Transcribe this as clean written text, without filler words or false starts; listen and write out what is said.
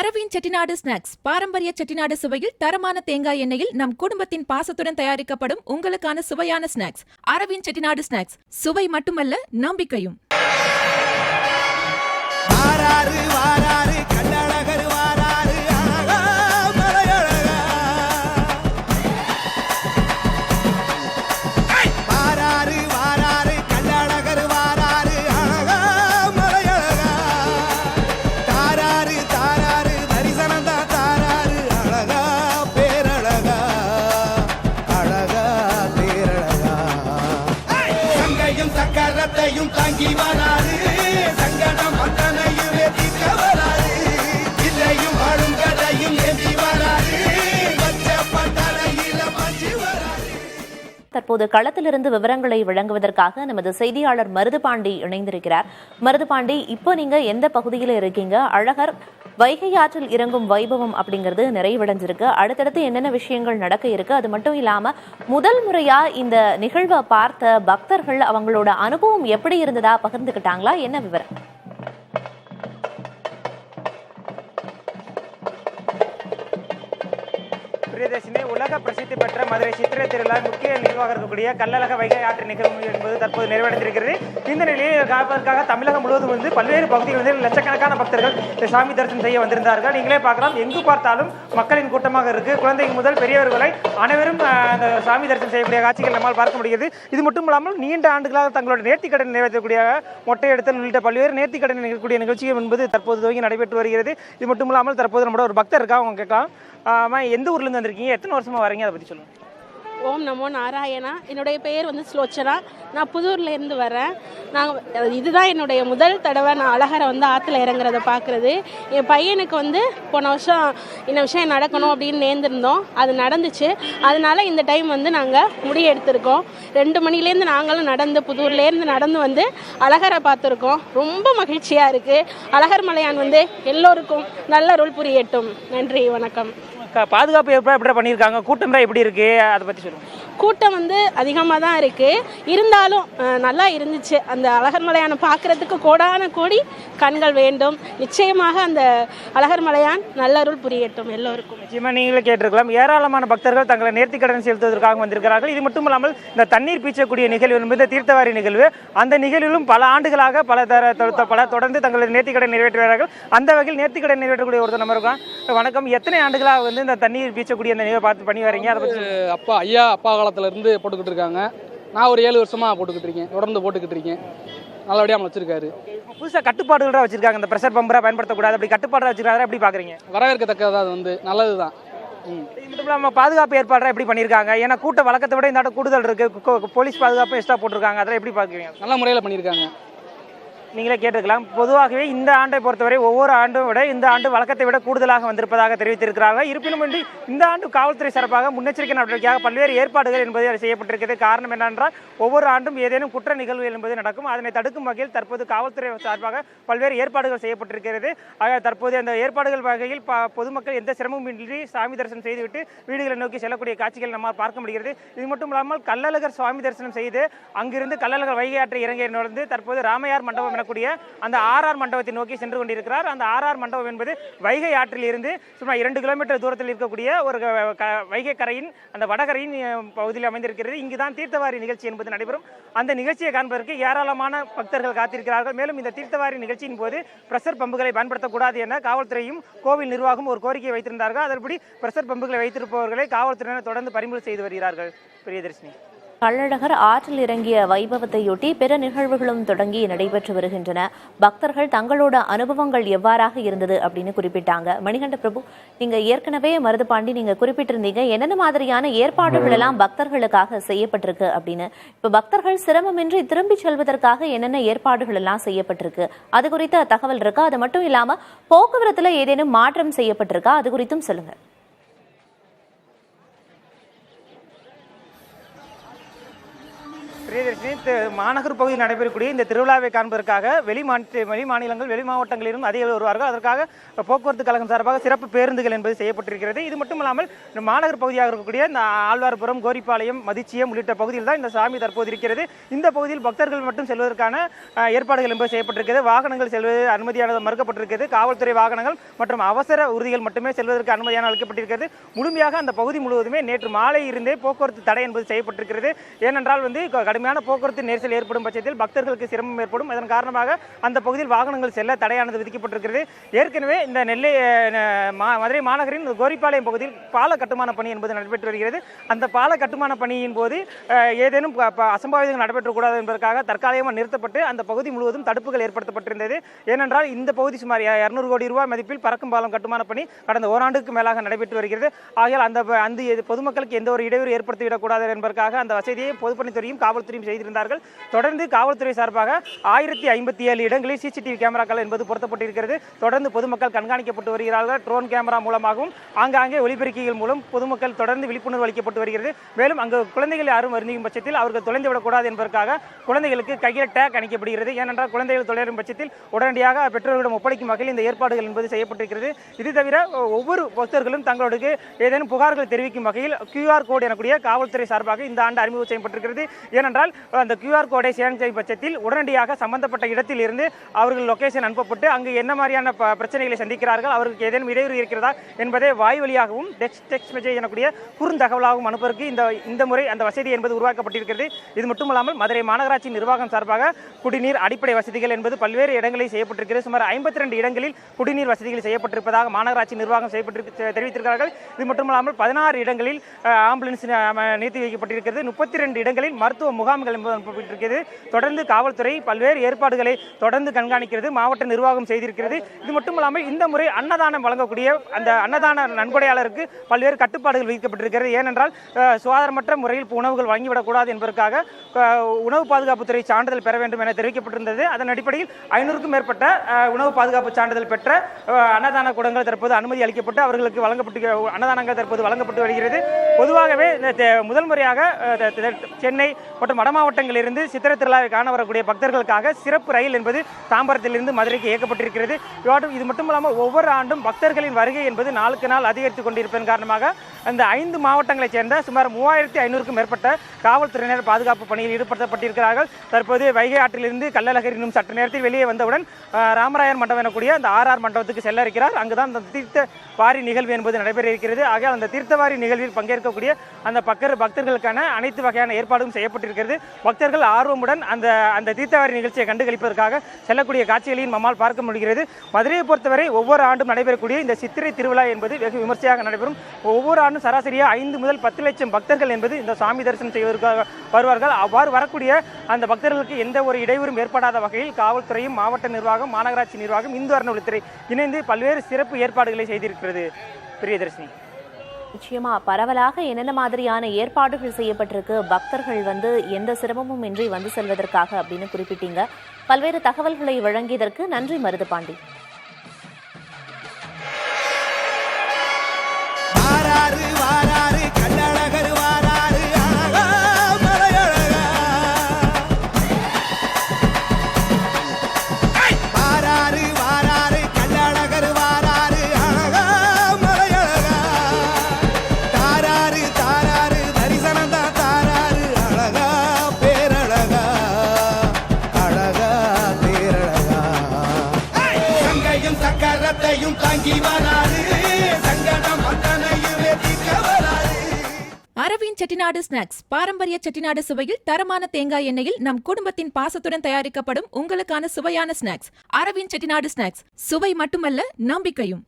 Aravind Chettinad snacks பாரம்பரிய செட்டிநாடு சுவையில் தரமான தேங்காய் எண்ணெயில் நம் குடும்பத்தின் பாசத்துடன் தயாரிக்கப்படும் உங்களுக்கான சுவையான ஸ்நாக்ஸ். அரவிந்த் செட்டிநாடு ஸ்நாக்ஸ், சுவை மட்டுமல்ல நம்பிக்கையும். தாங்கி வராது சங்கடம் அத்தனையுமே தீர்க்க வராது இல்லையும் வாழும் கதையும் ஏந்தி வராது வராது. தற்போது களத்திலிருந்து விவரங்களை வழங்குவதற்காக நமது செய்தியாளர் மருதுபாண்டி இணைந்திருக்கிறார். மருதுபாண்டி, இப்போ நீங்க எந்த பகுதியில் இருக்கீங்க? அழகர் வைகை ஆற்றில் இறங்கும் வைபவம் அப்படிங்கிறது நிறைவடைஞ்சிருக்கு. அடுத்தடுத்து என்னென்ன விஷயங்கள் நடக்க இருக்கு? அது மட்டும் இல்லாம முதல் முறையா இந்த நிகழ்வை பார்த்த பக்தர்கள் அவங்களோட அனுபவம் எப்படி இருந்ததா பகிர்ந்துக்கிட்டாங்களா? என்ன விவரம்? பிரியதர்ஷினி, உலக பிரசித்தி பெற்ற மதுரை சித்திரை திருவிழா முக்கிய நிர்வாகம் இருக்கக்கூடிய கள்ளழக வைகை ஆற்று நிகழ்வு என்பது தற்போது நிறைவடைந்திருக்கிறது. இந்த நிலையில் காப்பதற்காக தமிழகம் முழுவதும் வந்து பல்வேறு பகுதிகளில் லட்சக்கணக்கான பக்தர்கள் சாமி தரிசனம் செய்ய வந்திருந்தார்கள். நீங்களே பார்க்கலாம், எங்கு பார்த்தாலும் மக்களின் கூட்டமாக இருக்கு. குழந்தைகள் முதல் பெரியவர்களை அனைவரும் அந்த சாமி தரிசனம் செய்யக்கூடிய காட்சிகள் நம்மால் பார்க்க முடிகிறது. இது மட்டும் இல்லாமல் நீண்ட ஆண்டுகளாக தங்களோட நேர்த்திக்கடன் நிறைவேற்றக்கூடிய மொட்டை எடுத்தல் உள்ளிட்ட பல்வேறு நேர்த்திக்கடன் நிகழக்கூடிய நிகழ்ச்சிகள் என்பது தற்போது துவங்கி நடைபெற்று வருகிறது. இது மட்டும் இல்லாமல் தற்போது நம்மளோட ஒரு பக்தர் இருக்கா, அவங்க கேட்கலாம். எந்த ஊர்லேருந்து வந்திருக்கீங்க, எத்தனை வருஷமாக வரீங்க, அதை பற்றி சொல்லுங்கள். ஓம் நமோ நாராயணா. என்னுடைய பெயர் வந்து ஸ்லோச்சனா. நான் புதூர்லேருந்து வரேன். இதுதான் என்னுடைய முதல் தடவை நான் அழகரை வந்து ஆற்றுல இறங்குறத பார்க்குறது. என் பையனுக்கு வந்து போன வருஷம் இந்த விஷயம் நடக்கணும் அப்படின்னு நேர்ந்திருந்தோம். அது நடந்துச்சு. அதனால இந்த டைம் வந்து நாங்கள் முடிவு எடுத்திருக்கோம். 2 மணிலேருந்து நாங்களும் புதூர்லேருந்து நடந்து வந்து அழகரை பார்த்துருக்கோம். ரொம்ப மகிழ்ச்சியாக இருக்குது. அழகர் மலையான் வந்து எல்லோருக்கும் நல்ல அருள் புரியட்டும். நன்றி, வணக்கம். பாதுகாப்பு எப்படி பண்ணியிருக்காங்க? கூட்டம் தான் எப்படி இருக்கு, அதை பற்றி சொல்லுங்கள். கூட்டம் வந்து அதிகமாக தான் இருக்குது. இருந்தாலும் நல்லா இருந்துச்சு. அந்த அழகர் மலையானை பார்க்குறதுக்கு கோடான கோடி கண்கள் வேண்டும். நிச்சயமாக அந்த அழகர் மலையான் நல்லருள் புரியட்டும் எல்லோருக்கும். நிச்சயமாக நீங்களே கேட்டிருக்கலாம், ஏராளமான பக்தர்கள் தங்களை நேர்த்திக்கடன் செலுத்துவதற்காக வந்திருக்கிறார்கள். இது மட்டும் இல்லாமல் இந்த தண்ணீர் பீச்சக்கூடிய நிகழ்வு என்பது தீர்த்தவாரி நிகழ்வு. அந்த நிகழ்விலும் பல ஆண்டுகளாக பல தொடர்ந்து தங்களது நேர்த்திக்கடன் நிறைவேற்றுகிறார்கள். அந்த வகையில் நேர்த்திக்கடன் நிறைவேற்றக்கூடிய ஒருத்தர் நம்ம இருக்கோம். வணக்கம், எத்தனை ஆண்டுகளாக வந்து இந்த தண்ணீர் பீச்சக்கூடிய அந்த நிகழ்வை பார்த்து பண்ணி வரீங்க? அதை பற்றி அப்பா காலத்துல இருந்து போட்டுக்கிட்டு இருக்காங்க. நான் ஒரு 7 வருஷமா போட்டுக்கிட்டு இருக்கேன், தொடர்ந்து போட்டுக்கிட்டு இருக்கேன். நல்லபடியா வச்சிருக்காரு. புதுசாக கட்டுப்பாடுகளா வச்சிருக்காங்க, இந்த ப்ரெஷர் பம்பரை பயன்படுத்தக்கூடாது அப்படி கட்டுப்பாடு வச்சிருக்காரு. எப்படி பாக்குறீங்க? வரவேற்கத்தக்கது, அது வந்து நல்லதுதான். நம்ம பாதுகாப்பு ஏற்பாடு எப்படி பண்ணியிருக்காங்க? ஏன்னா கூட்ட வழக்கத்தை விட இந்த கூடுதல் இருக்கு. போலீஸ் பாதுகாப்பு எக்ஸ்ட்ரா போட்டிருக்காங்க. அதெல்லாம் எப்படி பாக்குறீங்க? நல்ல முறையில் பண்ணியிருக்காங்க. நீங்களே கேட்டுக்கலாம். பொதுவாகவே இந்த ஆண்டை பொறுத்தவரை ஒவ்வொரு ஆண்டும் விட இந்த ஆண்டு வழக்கத்தை விட கூடுதலாக வந்திருப்பதாக தெரிவித்திருக்கிறார்கள். இருப்பினும் இந்த ஆண்டு காவல்துறை சார்பாக முன்னெச்சரிக்கை நடவடிக்கையாக பல்வேறு ஏற்பாடுகள் என்பது செய்யப்பட்டிருக்கிறது. காரணம் என்னென்றால் ஒவ்வொரு ஆண்டும் ஏதேனும் குற்ற நிகழ்வுகள் என்பது நடக்கும். அதனை தடுக்கும் வகையில் தற்போது காவல்துறை சார்பாக பல்வேறு ஏற்பாடுகள் செய்யப்பட்டிருக்கிறது. ஆக தற்போது அந்த ஏற்பாடுகள் வகையில் பொதுமக்கள் எந்த சிரமமின்றி சாமி தரிசனம் செய்துவிட்டு வீடுகளை நோக்கி செல்லக்கூடிய காட்சிகள் நம்மால் பார்க்க முடிகிறது. இது மட்டும் இல்லாமல் கள்ளழகர் சுவாமி தரிசனம் செய்து அங்கிருந்து கள்ளழகர் வைகை ஆற்றை இறங்கி நடந்து தற்போது ராமையார் மண்டபம் கூடிய அந்த ஆர்ஆர் மண்டபத்தை நோக்கி சென்று கொண்டிருக்கிறார். அந்த ஆர்ஆர் மண்டபம் என்பது வைகை ஆற்றில் இருந்து சுமார் 2 கிலோமீட்டர் தூரத்தில் இருக்கக்கூடிய ஒரு வைகை கரையின் அந்த வடகரையின் பகுதியில் அமைந்திருக்கிறது. இங்குதான் தீர்த்தவாரி நிகழ்ச்சி என்பது நடைபெறும். அந்த நிகழ்ச்சியை காண்பதற்கு ஏராளமான பக்தர்கள் காத்திருக்கிறார்கள். மேலும் இந்த தீர்த்தவாரி நிகழ்ச்சியின் போது பிரஷர் பம்புகளை பயன்படுத்தக்கூடாது என காவல்துறையும் கோவில் நிர்வாகம் ஒரு கோரிக்கை வைத்திருந்தார்கள். அதன்படி பிரஷர் பம்புகளை வைத்திருப்பவர்களை காவல்துறையினர் தொடர்ந்து பறிமுதல் செய்து வருகிறார்கள். பிரியதர்ஷினி, கள்ளழகர் ஆற்றில் இறங்கிய வைபவத்தையொட்டி பிற நிகழ்வுகளும் தொடங்கி நடைபெற்று வருகின்றன. பக்தர்கள் தங்களோட அனுபவங்கள் எவ்வாறாக இருந்தது அப்படின்னு குறிப்பிட்டாங்க. மணிகண்ட பிரபு, நீங்க ஏற்கனவே மருதுபாண்டி நீங்க குறிப்பிட்டிருந்தீங்க என்னென்ன மாதிரியான ஏற்பாடுகள் எல்லாம் பக்தர்களுக்காக செய்யப்பட்டிருக்கு அப்படின்னு. இப்ப பக்தர்கள் சிரமமின்றி திரும்பி செல்வதற்காக என்னென்ன ஏற்பாடுகள் எல்லாம் செய்யப்பட்டிருக்கு, அது குறித்த தகவல் இருக்கா? அது மட்டும் இல்லாம போக்குவரத்துல ஏதேனும் மாற்றம் செய்யப்பட்டிருக்கா, அது குறித்தும் சொல்லுங்க. பிரியதர்ஷினி, மாநகர் பகுதியில் நடைபெறக்கூடிய இந்த திருவிழாவை காண்பதற்காக வெளி மாநிலங்கள் வெளி மாவட்டங்களிலும் அதிகம் வருவார்கள். அதற்காக போக்குவரத்து கழகம் சார்பாக சிறப்பு பேருந்துகள் என்பது செய்யப்பட்டிருக்கிறது. இது மட்டுமல்லாமல் இந்த மாநகர் பகுதியாக இருக்கக்கூடிய இந்த ஆழ்வார்புரம், கோரிப்பாளையம், மதிச்சியம் உள்ளிட்ட பகுதியில் தான் இந்த சாமி தற்போது இருக்கிறது. இந்த பகுதியில் பக்தர்கள் மட்டும் செல்வதற்கான ஏற்பாடுகள் என்பது செய்யப்பட்டிருக்கிறது. வாகனங்கள் செல்வது அனுமதியானது மறுக்கப்பட்டிருக்கிறது. காவல்துறை வாகனங்கள் மற்றும் அவசர ஊர்திகள் மட்டுமே செல்வதற்கு அனுமதியான அளிக்கப்பட்டிருக்கிறது. முழுமையாக அந்த பகுதி முழுவதுமே நேற்று மாலை இருந்தே போக்குவரத்து தடை என்பது செய்யப்பட்டிருக்கிறது. ஏனென்றால் கடுமையான போக்குவரத்து நெரிசல் ஏற்படும் பட்சத்தில் பக்தர்களுக்கு சிரமம் ஏற்படும். இதன் காரணமாக அந்த பகுதியில் வாகனங்கள் செல்ல தடையானது விதிக்கப்பட்டிருக்கிறது. ஏற்கனவே இந்த நெல்லை மதுரை மாநகரின் கோரிப்பாளையம் பகுதியில் பால கட்டுமான பணி என்பது நடைபெற்று வருகிறது. அந்த பால கட்டுமான பணியின் போது ஏதேனும் அசம்பாவிதங்கள் நடைபெற்றக்கூடாது என்பதற்காக தற்காலிகமாக நிறுத்தப்பட்டு அந்த பகுதி முழுவதும் தடுப்புகள் ஏற்படுத்தப்பட்டிருந்தது. ஏனென்றால் இந்த பகுதி சுமார் 200 கோடி ரூபாய் மதிப்பில் பறக்கும் பாலம் கட்டுமான பணி கடந்த ஓராண்டுக்கு மேலாக நடைபெற்று வருகிறது. ஆகையால் அந்த பொதுமக்களுக்கு எந்த ஒரு இடையூறு ஏற்படுத்திவிடக்கூடாது என்பதற்காக அந்த வசதியை பொதுப்பணித்துறையும் காவல்துறையும் செய்திருந்தார்கள். தொடர்ந்து காவல்துறை சார்பாக 1057 இடங்களில் சிசிடிவி கேமராக்கள் என்பது பொருத்தப்பட்டிருக்கிறது. தொடர்ந்து பொதுமக்கள் கண்காணிக்கப்பட்டு வருகிறார்கள். ட்ரோன் கேமரா மூலமாகவும் ஆங்காங்கே ஒலிபெருக்கிகள் மூலம் பொதுமக்கள் தொடர்ந்து விழிப்புணர்வு அளிக்கப்பட்டு வருகிறது. மேலும் அங்கு குழந்தைகள் யாரும் வருந்தும் பட்சத்தில் அவர்கள் தொலைந்து விடக்கூடாது என்பதற்காக குழந்தைகளுக்கு கையில் டேக் அணிக்கப்படுகிறது. ஏனென்றால் குழந்தைகள் தொலையும் பட்சத்தில் உடனடியாக பெற்றோர்களிடம் ஒப்படைக்கும் வகையில் இந்த ஏற்பாடுகள் என்பது செய்யப்பட்டிருக்கிறது. இது தவிர ஒவ்வொரு பக்தர்களும் தங்களுக்கு ஏதேனும் புகார்கள் தெரிவிக்கும் வகையில் QR கோடு எனக்கூடிய காவல்துறை சார்பாக இந்த ஆண்டு அறிமுகம் செய்யப்பட்டிருக்கிறது. ஏனென்றால் அந்த QR கோடை ஸ்கேன் செய்யும் பட்சத்தில் உடனடியாக சம்பந்தப்பட்ட இடத்தில் இருந்து அவர்கள் லொகேஷன் அனுப்பப்பட்டு அங்கு என்ன மாதிரியான பிரச்சனைகளை சந்திக்கிறார்கள், அவருக்கு ஏதேனும் இடையூறு இருக்கிறதா என்பதை வாய் வழியாகவும் டெக்ஸ்ட் மெசேஜ் எனக்கூடிய குறுந்தகவலாகவும் அனுப்புவதற்கு இந்த முறை அந்த வசதி என்பது உருவாக்கப்பட்டிருக்கிறது. இது மட்டுமல்லாமல் மதுரை மாநகராட்சி நிர்வாகம் சார்பாக குடிநீர் அடிப்படை வசதிகள் என்பது பல்வேறு இடங்களில் செய்யப்பட்டிருக்கிறது. சுமார் 52 இடங்களில் குடிநீர் வசதிகள் செய்யப்பட்டிருப்பதாக மாநகராட்சி நிர்வாகம் தெரிவித்திருக்கிறார்கள். இது மட்டுமல்லாமல் 16 இடங்களில் ஆம்புலன்ஸ் நிறுத்தி வைக்கப்பட்டிருக்கிறது. 32 இடங்களில் மருத்துவ முகாம்கள் அனுப்பப்பட்டிருக்கிறது. தொடர்ந்து காவல்துறை பல்வேறு ஏற்பாடுகளை தொடர்ந்து கண்காணிக்கிறது. மாவட்ட நிர்வாகம் செய்திருக்கிறது. இது மட்டுமல்லாமல் இந்த முறை அன்னதானம் வழங்கக்கூடிய அந்த அன்னதான நன்கொடையாளருக்கு பல்வேறு கட்டுப்பாடுகள் விதிக்கப்பட்டிருக்கிறது. ஏனென்றால் சுகாதாரமற்ற முறையில் உணவுகள் வழங்கிவிடக்கூடாது என்பதற்காக உணவு பாதுகாப்புத்துறை சான்றிதழ் பெற வேண்டும் என தெரிவிக்கப்பட்டிருந்தது. அதன் அடிப்படையில் 500க்கும் மேற்பட்ட உணவு பாதுகாப்பு சான்றிதழ் பெற்ற அன்னதான கூடங்கள் தற்போது அனுமதி அளிக்கப்பட்டு அவர்களுக்கு அன்னதானங்கள் தற்போது வழங்கப்பட்டு வருகிறது. பொதுவாகவே முதல் முறையாக சென்னை மற்றும் வட மாவட்டங்களிலிருந்து சித்திரை திருவிழாவை காண வரக்கூடிய பக்தர்களுக்காக சிறப்பு ரயில் என்பது தாம்பரத்திலிருந்து மதுரைக்கு இயக்கப்பட்டிருக்கிறது. இது மட்டுமல்லாமல் ஒவ்வொரு ஆண்டும் பக்தர்களின் வருகை என்பது நாளுக்கு நாள் அதிகரித்துக் கொண்டிருப்பதன் காரணமாக அந்த 5 மாவட்டங்களைச் சேர்ந்த சுமார் 3500க்கும் மேற்பட்ட காவல்துறையினர் பாதுகாப்பு பணியில் ஈடுபடுத்தப்பட்டிருக்கிறார்கள். தற்போது வைகை ஆற்றிலிருந்து கள்ளழகர் இன்னும் சற்று நேரத்தில் வெளியே வந்தவுடன் ராமராயர் மண்டபம் எனக்கூடிய அந்த RR மண்டபத்துக்கு செல்ல இருக்கிறார். அங்குதான் அந்த தீர்த்த வாரி நிகழ்வு என்பது நடைபெற இருக்கிறது. ஆகையால் அந்த தீர்த்தவாரி நிகழ்வில் பங்கேற்கக்கூடிய அந்த பக்தர்களுக்கான அனைத்து வகையான ஏற்பாடும் செய்யப்பட்டிருக்கிறது. பக்தர்கள் ஆர்வமுடன் அந்த தீர்த்தவாரி நிகழ்ச்சியை கண்டுகளிப்பதற்காக செல்லக்கூடிய காட்சிகளையும் நம்மால் பார்க்க முடிகிறது. மதுரையை பொறுத்தவரை ஒவ்வொரு ஆண்டும் நடைபெறக்கூடிய இந்த சித்திரை திருவிழா என்பது வெகு விமர்சையாக நடைபெறும். ஒவ்வொரு ஆண்டும் சராசரியாக 5 முதல் 10 லட்சம் பக்தர்கள் என்பது இந்த சாமி தரிசனம் செய்வதற்காக வருவார்கள். அவ்வாறு வரக்கூடிய அந்த பக்தர்களுக்கு எந்த ஒரு இடையூறும் ஏற்படாத வகையில் காவல்துறையும் மாவட்ட நிர்வாகம், மாநகராட்சி நிர்வாகம், இந்து அறநிலையத்துறை இணைந்து பல்வேறு சிறப்பு ஏற்பாடுகளை செய்திருக்கிறது. பிரியதர்ஷினி, நிச்சயமா பரவலாக என்னென்ன மாதிரியான ஏற்பாடுகள் செய்யப்பட்டிருக்கு, பக்தர்கள் எந்த சிரமமும் இன்றி செல்வதற்காக அப்படின்னு குறிப்பிட்டீங்க. பல்வேறு தகவல்களை வழங்கியதற்கு நன்றி மருதுபாண்டி. வாராரு கள்ளழகர் வாராரு அழகா மலையழகா. வாராரு கள்ளழகர் வாராரு அழகா மலையழகா. தாராரு தரிசனம் தான் தாராரு அழகா பேரழகா. அழகா பேரழகா. சங்கையும் சக்கரத்தையும் தாங்கி வராரு. சங்கடம் அத்தனையுமே தீர்க்க வராரு. அரவிந்த் செட்டிநாடு ஸ்நாக்ஸ் பாரம்பரிய செட்டிநாடு சுவையில் தரமான தேங்காய் எண்ணெயில் நம் குடும்பத்தின் பாசத்துடன் தயாரிக்கப்படும் உங்களுக்கான சுவையான ஸ்நாக்ஸ். அரவிந்த் செட்டிநாடு ஸ்நாக்ஸ், சுவை மட்டுமல்ல நம்பிக்கையும்.